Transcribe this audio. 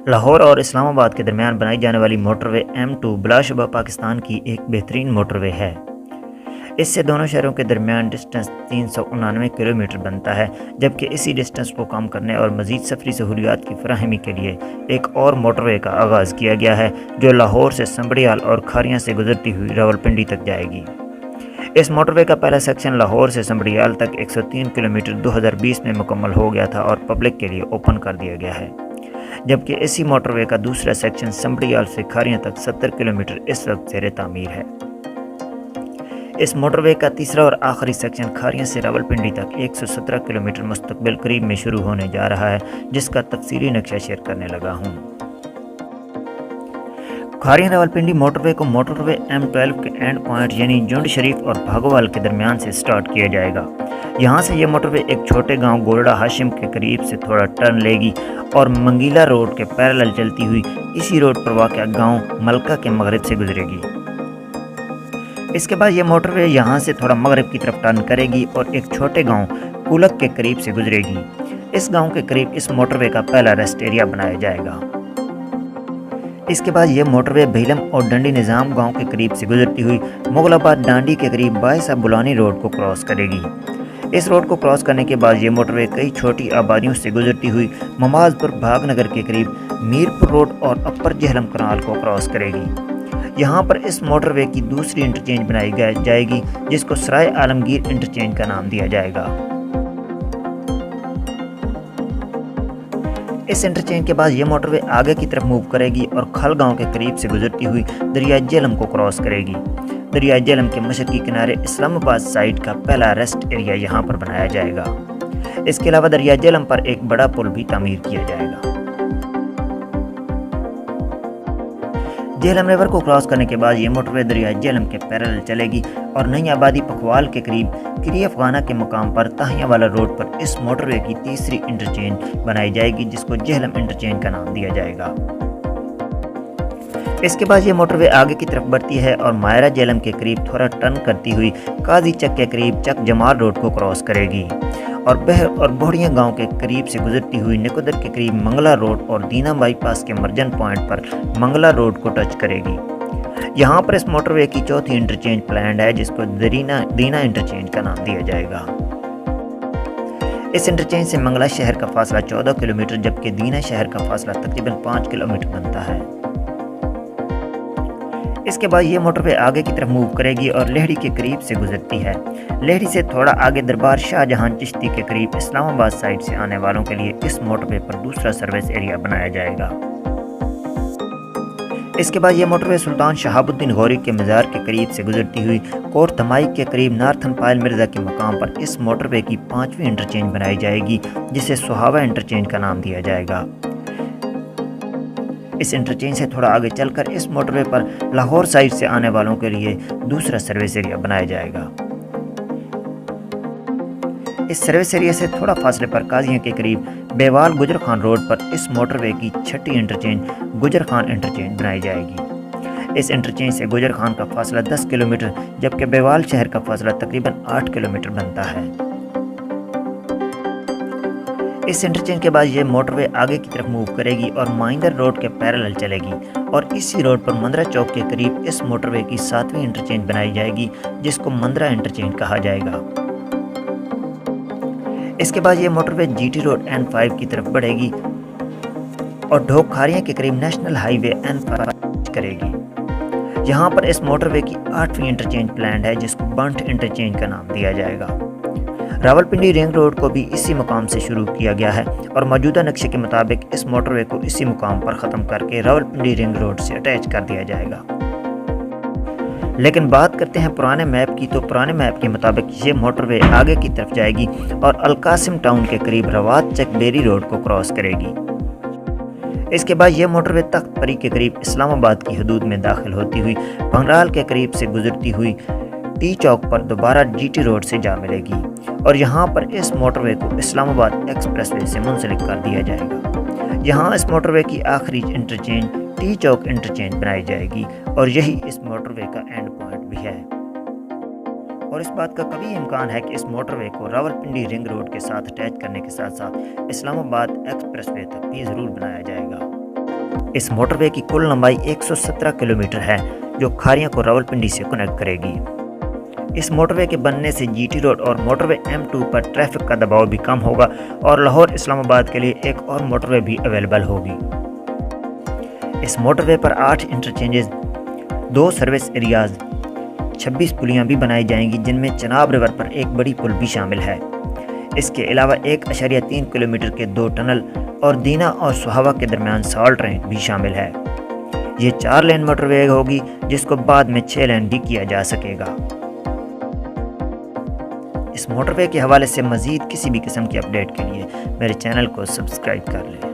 لاہور اور اسلام آباد کے درمیان بنائی جانے والی موٹر وے M2 بلا شبہ پاکستان کی ایک بہترین موٹر وے ہے۔ اس سے دونوں شہروں کے درمیان ڈسٹنس 399 کلومیٹر بنتا ہے، جبکہ اسی ڈسٹنس کو کم کرنے اور مزید سفری سہولیات کی فراہمی کے لیے ایک اور موٹر وے کا آغاز کیا گیا ہے جو لاہور سے سنبڑیال اور کھاریاں سے گزرتی ہوئی راولپنڈی تک جائے گی۔ اس موٹر وے کا پہلا سیکشن لاہور سے سنبڑیال تک 103 کلومیٹر 2020 میں مکمل ہو گیا تھا اور پبلک کے لیے اوپن کر دیا گیا ہے، جبکہ اسی موٹر وے کا دوسرا سیکشن سنبڑیال سے کھاریاں تک 70 کلومیٹر اس وقت زیر تعمیر ہے۔ اس موٹر وے کا تیسرا اور آخری سیکشن کھاریاں سے راولپنڈی تک 117 کلومیٹر مستقبل قریب میں شروع ہونے جا رہا ہے، جس کا تفصیلی نقشہ شیئر کرنے لگا ہوں۔ کھاریاں راولپنڈی موٹر وے کو موٹر وے M12 کے اینڈ پوائنٹ یعنی جونڈ شریف اور بھاگوال کے درمیان سے سٹارٹ کیا جائے گا۔ یہاں سے یہ موٹر وے ایک چھوٹے گاؤں گولڑا ہاشم کے قریب سے تھوڑا ٹرن لے گی اور منگیلا روڈ کے پیرالل چلتی ہوئی اسی روڈ پر واقع گاؤں ملکہ کے مغرب سے گزرے گی۔ اس کے بعد یہ موٹر وے یہاں سے تھوڑا مغرب کی طرف ٹرن کرے گی اور ایک چھوٹے گاؤں کولک کے قریب سے گزرے گی۔ اس گاؤں کے قریب اس موٹر وے کا پہلا ریسٹ ایریا بنایا جائے گا۔ اس کے بعد یہ موٹر وے بھیلم اور ڈنڈی نظام گاؤں کے قریب سے گزرتی ہوئی مغل آباد ڈانڈی کے قریب باعث بلانی روڈ کو کراس کرے گی۔ اس روڈ کو کراس کرنے کے بعد یہ موٹر وے کئی چھوٹی آبادیوں سے گزرتی ہوئی مماز پور بھاگ نگر کے قریب میرپور روڈ اور اپر جہلم کنال کو کراس کرے گی۔ یہاں پر اس موٹر وے کی دوسری انٹرچینج بنائی جائے گی جس کو سرائے عالمگیر انٹرچینج کا نام دیا جائے گا۔ اس انٹرچینج کے بعد یہ موٹر وے آگے کی طرف موو کرے گی اور کھل گاؤں کے قریب سے گزرتی ہوئی دریائے جہلم کو کراس کرے گی۔ دریائے جہلم کے مشرقی کنارے اسلام آباد سائٹ کا پہلا ریسٹ ایریا یہاں پر بنایا جائے گا۔ اس کے علاوہ دریائے جہلم پر ایک بڑا پل بھی تعمیر کیا جائے گا۔ جہلم ریور کو کراس کرنے کے بعد یہ موٹر وے دریائے جہلم کے پیرالل چلے گی اور نئی آبادی پکھوال کے قریب کری افغانہ کے مقام پر تاہیاں والا روڈ پر اس موٹر وے کی تیسری انٹرچینج بنائی جائے گی جس کو جہلم انٹرچینج کا نام دیا جائے گا۔ اس کے بعد یہ موٹر وے آگے کی طرف بڑھتی ہے اور مائرہ جہلم کے قریب تھوڑا ٹرن کرتی ہوئی قاضی چک کے قریب چک جمال روڈ کو کراس کرے گی اور بہر اور بوڑھیاں گاؤں کے قریب سے گزرتی ہوئی نکودر کے قریب منگلا روڈ اور دینا بائی پاس کے مرجن پوائنٹ پر منگلا روڈ کو ٹچ کرے گی۔ یہاں پر اس موٹر وے کی چوتھی انٹرچینج پلانڈ ہے جس کو دینا انٹرچینج کا نام دیا جائے گا۔ اس انٹرچینج سے منگلا شہر کا فاصلہ 14 کلومیٹر جبکہ دینا شہر کا فاصلہ تقریباً 5 کلومیٹر بنتا ہے۔ اس کے بعد یہ موٹر وے آگے کی طرف موو کرے گی اور لہڑی کے قریب سے گزرتی ہے۔ لہڑی سے تھوڑا آگے دربار شاہ جہاں چشتی کے قریب اسلام آباد سائٹ سے آنے والوں کے لیے اس موٹر وے پر دوسرا سروس ایریا بنایا جائے گا۔ اس کے بعد یہ موٹر وے سلطان شہاب الدین غوری کے مزار کے قریب سے گزرتی ہوئی کوٹ دھمائی کے قریب نارتھن پائل مرزا کے مقام پر اس موٹر وے کی 5ویں انٹرچینج بنائی جائے گی جسے سہاوا انٹرچینج کا نام دیا جائے گا۔ اس انٹرچینج سے تھوڑا آگے چل کر اس موٹر وے پر لاہور سائٹ سے آنے والوں کے لیے دوسرا سروس ایریا بنایا جائے گا۔ اس سروس ایریا سے تھوڑا فاصلے پر قاضیاں کے قریب بیوال گجر خان روڈ پر اس موٹر وے کی چھٹی انٹرچینج گجر خان انٹرچینج بنائی جائے گی۔ اس انٹرچینج سے گجر خان کا فاصلہ 10 کلومیٹر جبکہ بیوال شہر کا فاصلہ تقریباً 8 کلومیٹر بنتا ہے۔ اس انٹرچینج کے بعد یہ موٹر وے آگے کی طرف موو کرے گی اور مائندر روڈ کے پیرالل چلے گی اور اسی روڈ پر مندرہ چوک کے قریب اس موٹر وے کی 7ویں انٹرچینج بنائی جائے گی جس کو مندرہ انٹرچینج کہا جائے گا۔ اس کے بعد یہ موٹر وے GT روڈ N5 کی طرف بڑھے گی اور ڈھوک کھاریاں کے قریب نیشنل ہائی وے N5 کرے گی۔ یہاں پر اس موٹر وے کی 8ویں انٹرچینج پلانڈ ہے جس کو بنٹ انٹرچینج کا نام دیا جائے گا۔ راولپنڈی رنگ روڈ کو بھی اسی مقام سے شروع کیا گیا ہے اور موجودہ نقشے کے مطابق اس موٹر وے کو اسی مقام پر ختم کر کے راولپنڈی رنگ روڈ سے اٹیچ کر دیا جائے گا۔ لیکن بات کرتے ہیں پرانے میپ کی تو پرانے میپ کے مطابق یہ موٹر وے آگے کی طرف جائے گی اور القاسم ٹاؤن کے قریب روات چک بیری روڈ کو کراس کرے گی۔ اس کے بعد یہ موٹر وے تخت پری کے قریب اسلام آباد کی حدود میں داخل ہوتی ہوئی بھنگرال کے قریب سے گزرتی ہوئی ٹی چوک پر دوبارہ GT روڈ سے جا ملے گی اور یہاں پر اس موٹر وے کو اسلام آباد ایکسپریس وے سے منسلک کر دیا جائے گا۔ یہاں اس موٹر وے کی آخری انٹرچینج ٹی چوک انٹرچینج بنائی جائے گی اور یہی اس موٹر وے کا اینڈ پوائنٹ بھی ہے اور اس بات کا کبھی امکان ہے کہ اس موٹر وے کو راولپنڈی رنگ روڈ کے ساتھ اٹیچ کرنے کے ساتھ ساتھ اسلام آباد ایکسپریس وے تک بھی ضرور بنایا جائے گا۔ اس موٹر وے کی کل لمبائی 117 کلومیٹر ہے جو کھاریاں کو راولپنڈی سے کنیکٹ کرے گی۔ اس موٹر وے کے بننے سے جی ٹی روڈ اور موٹر وے M2 پر ٹریفک کا دباؤ بھی کم ہوگا اور لاہور اسلام آباد کے لیے ایک اور موٹر وے بھی اویلیبل ہوگی۔ اس موٹر وے پر 8 انٹرچینجز، 2 سروس ایریاز، 26 پلیاں بھی بنائی جائیں گی جن میں چناب ریور پر ایک بڑی پل بھی شامل ہے۔ اس کے علاوہ 1.3 کلومیٹر کے 2 ٹنل اور دینا اور سہاوا کے درمیان سالٹ رینک بھی شامل ہے۔ یہ 4 لین موٹر وے ہوگی جس کو بعد میں 6 لین بھی کیا جا سکے گا۔ اس موٹر وے کے حوالے سے مزید کسی بھی قسم کی اپڈیٹ کے لیے میرے چینل کو سبسکرائب کر لیں۔